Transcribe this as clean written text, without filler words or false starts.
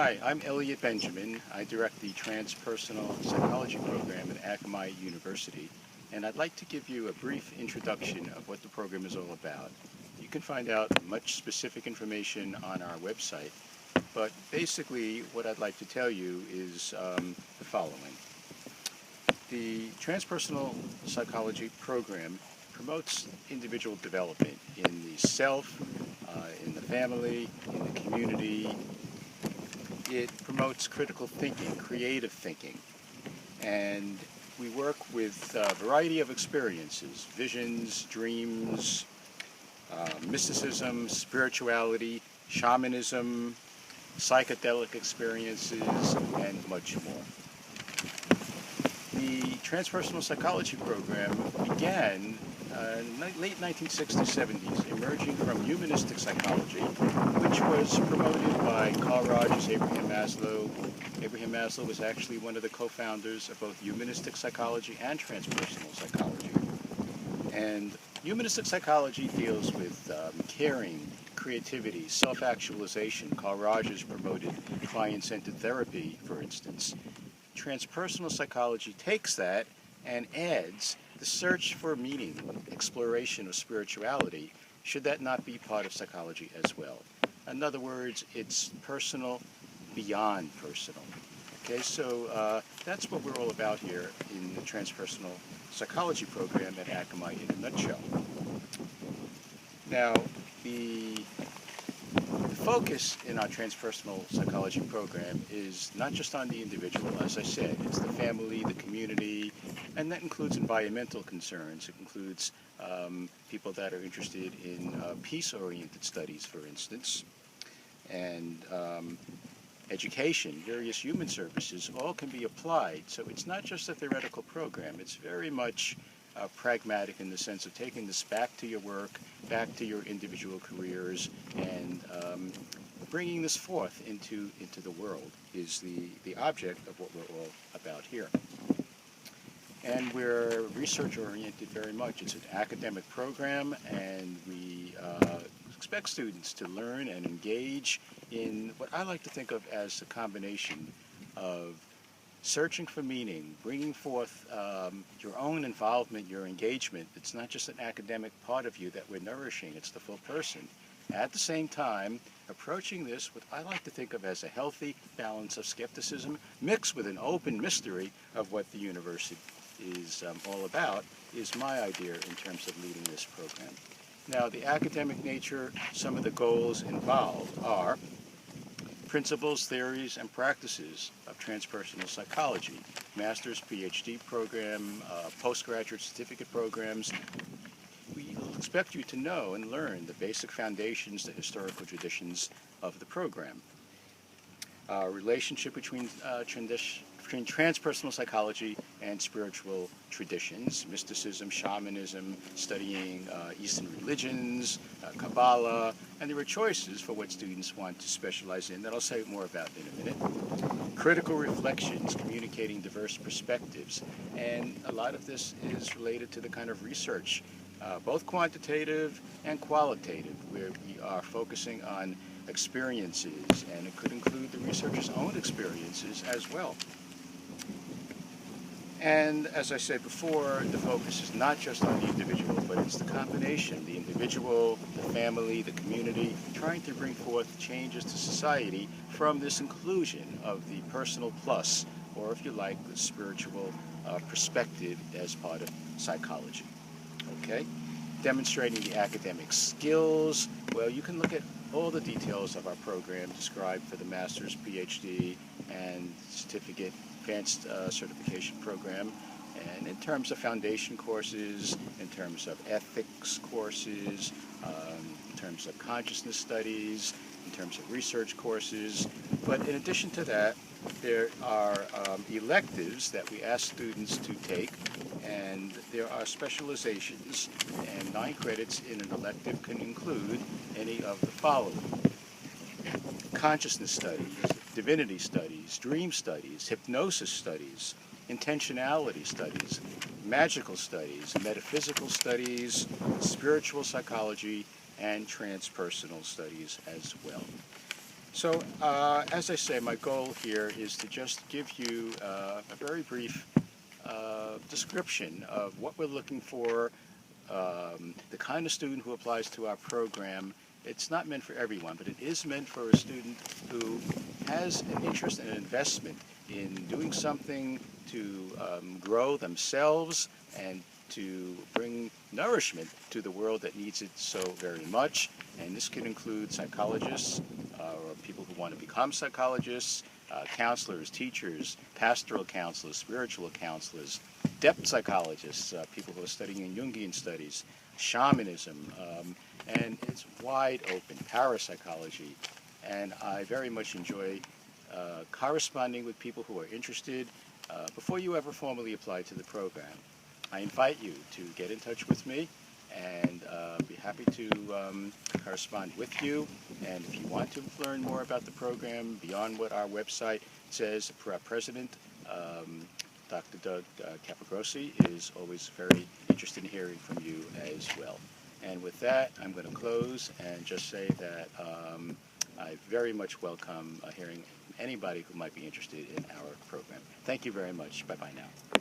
Hi, I'm Elliot Benjamin. I direct the Transpersonal Psychology program at Akamai University, and I'd like to give you a brief introduction of what the program is all about. You can find out much specific information on our website, but basically what I'd like to tell you is the following. The Transpersonal Psychology program promotes individual development in the self, in the family, in the community. It promotes critical thinking, creative thinking, and we work with a variety of experiences, visions, dreams, mysticism, spirituality, shamanism, psychedelic experiences, and much more. The Transpersonal Psychology program began in the late 1960s, 70s, emerging from humanistic psychology, which was promoted by Carl Rogers, Abraham Maslow. Abraham Maslow was actually one of the co-founders of both humanistic psychology and transpersonal psychology. And humanistic psychology deals with caring, creativity, self-actualization. Carl Rogers promoted client-centered therapy, for instance. Transpersonal psychology takes that and adds the search for meaning, exploration of spirituality. Should that not be part of psychology as well? In other words, it's personal beyond personal. Okay, so that's what we're all about here in the Transpersonal Psychology program at Akamai in a nutshell. Now, the focus in our transpersonal psychology program is not just on the individual, as I said, it's the family, the community, and that includes environmental concerns. It includes people that are interested in peace-oriented studies, for instance, and education, various human services, all can be applied. So it's not just a theoretical program, it's very much pragmatic in the sense of taking this back to your work, back to your individual careers, and bringing this forth into the world is the object of what we're all about here. And we're research-oriented very much. It's an academic program, and we expect students to learn and engage in what I like to think of as a combination of searching for meaning, bringing forth your own involvement, your engagement. It's not just an academic part of you that we're nourishing, it's the full person. At the same time, approaching this what I like to think of as a healthy balance of skepticism mixed with an open mystery of what the universe is all about is my idea in terms of leading this program. Now, the academic nature, some of the goals involved are principles, theories, and practices of transpersonal psychology, master's, PhD program, postgraduate certificate programs. We expect you to know and learn the basic foundations, the historical traditions of the program. Relationship between transpersonal psychology and spiritual traditions, mysticism, shamanism, studying Eastern religions, Kabbalah, and there are choices for what students want to specialize in that I'll say more about in a minute. Critical reflections, communicating diverse perspectives, and a lot of this is related to the kind of research, both quantitative and qualitative, where we are focusing on experiences, and it could include the researcher's own experiences as well. And as I said before, the focus is not just on the individual, but it's the combination, the individual, the family, the community, trying to bring forth changes to society from this inclusion of the personal plus, or if you like, the spiritual perspective as part of psychology. Okay? Demonstrating the academic skills. Well, you can look at all the details of our program described for the master's, PhD, and certificate advanced certification program. And in terms of foundation courses, in terms of ethics courses, in terms of consciousness studies, in terms of research courses. But in addition to that, there are electives that we ask students to take, and there are specializations, and 9 credits in an elective can include any of the following: consciousness studies, divinity studies, dream studies, hypnosis studies, intentionality studies, magical studies, metaphysical studies, spiritual psychology, and transpersonal studies as well. So, as I say, my goal here is to just give you a very brief description of what we're looking for, the kind of student who applies to our program. It's not meant for everyone, but it is meant for a student who has an interest and an investment in doing something to grow themselves and to bring nourishment to the world that needs it so very much. And this could include psychologists or people who want to become psychologists, counselors, teachers, pastoral counselors, spiritual counselors, depth psychologists, people who are studying Jungian studies, shamanism, and it's wide open, parapsychology. And I very much enjoy corresponding with people who are interested before you ever formally apply to the program. I invite you to get in touch with me and be happy to correspond with you. And if you want to learn more about the program beyond what our website says, our president, Dr. Doug Capagrossi, is always very interested in hearing from you as well. And with that, I'm going to close and just say that I very much welcome hearing anybody who might be interested in our program. Thank you very much. Bye-bye now.